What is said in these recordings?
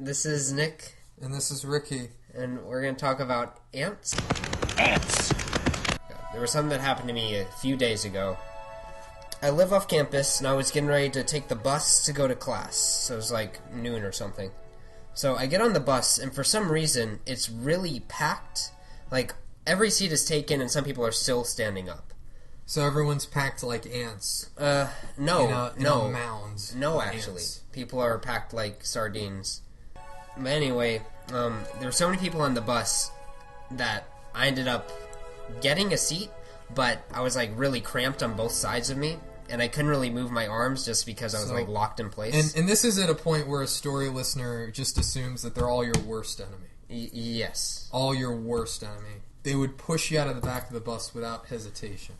This is Nick. And this is Ricky. And we're going to talk about ants. Ants! There was something that happened to me a few days ago. I live off campus, and I was getting ready to take the bus to go to class. So it was like noon or something. So I get on the bus, and for some reason, it's really packed. Like, every seat is taken, and some people are still standing up. So everyone's packed like ants? No. In a mounds. No, actually. Ants. People are packed like sardines. But anyway, there were so many people on the bus that I ended up getting a seat, but I was like really cramped on both sides of me, and I couldn't really move my arms just because I was like locked in place. And this is at a point where a story listener just assumes that they're all your worst enemy. Yes. All your worst enemy. They would push you out of the back of the bus without hesitation.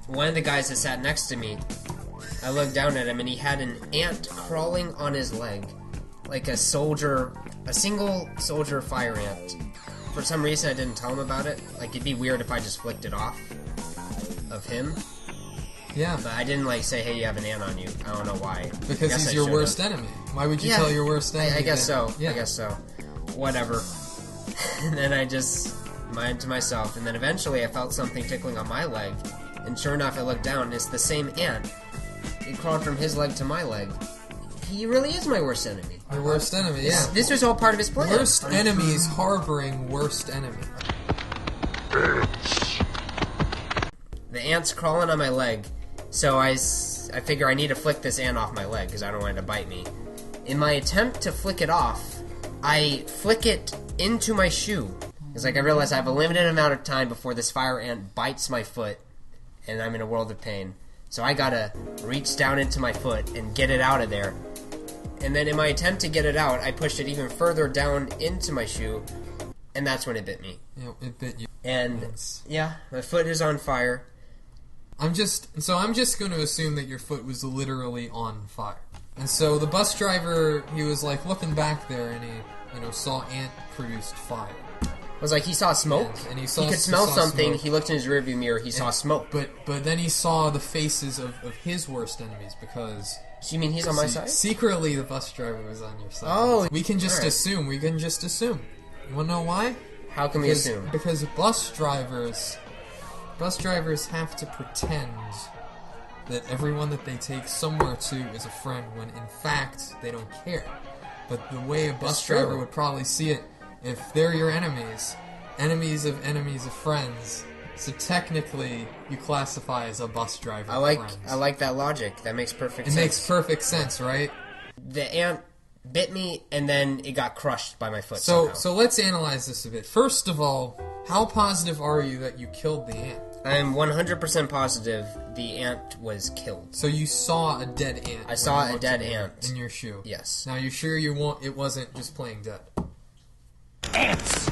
One of the guys that sat next to me, I looked down at him and he had an ant crawling on his leg. Like a single soldier fire ant. For some reason I didn't tell him about it. Like, it'd be weird if I just flicked it off of him. Yeah. But I didn't like say, hey, you have an ant on you. I don't know why. Because he's your worst enemy. Why would you tell your worst enemy? I guess so. Yeah. I guess so. Whatever. And then I just mind to myself. And then eventually I felt something tickling on my leg. And sure enough, I looked down and it's the same ant. It crawled from his leg to my leg. He really is my worst enemy. Your worst enemy, yeah. This was all part of his plan. Worst enemies harboring worst enemy. The ant's crawling on my leg, so I figure I need to flick this ant off my leg because I don't want it to bite me. In my attempt to flick it off, I flick it into my shoe. It's like I realize I have a limited amount of time before this fire ant bites my foot, and I'm in a world of pain. So I gotta reach down into my foot and get it out of there. And then in my attempt to get it out, I pushed it even further down into my shoe, and that's when it bit me. Yeah, it bit you. And yeah, my foot is on fire. I'm just going to assume that your foot was literally on fire. And so the bus driver, he was like looking back there, and he, saw ant-produced fire. It was like he saw smoke. And he could smell something. Smoke. He looked in his rearview mirror. He saw smoke. But then he saw the faces of his worst enemies because. So you mean he's on my side? Secretly, the bus driver was on your side. Oh, we can just assume. We can just assume. You want to know why? How can we assume? Because bus drivers have to pretend that everyone that they take somewhere to is a friend when in fact they don't care. But the way a bus driver would probably see it, if they're your enemies of friends, so technically you classify as a bus driver. I like that logic. That makes perfect sense. It makes perfect sense, right? The ant bit me and then it got crushed by my foot. So let's analyze this a bit. First of all, how positive are you that you killed the ant? I'm 100% positive the ant was killed. So you saw a dead ant. I saw a dead ant in your shoe. Yes. Now you're sure it wasn't just playing dead? Ants!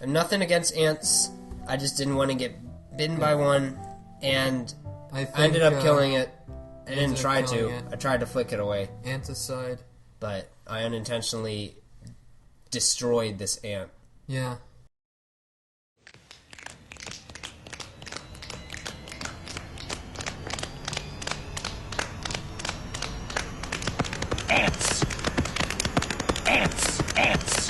I'm nothing against ants. I just didn't want to get bitten by one, and I ended up killing it. I didn't try to. I tried to flick it away. Anticide. But I unintentionally destroyed this ant. Yeah. Ants! Ants! Ants!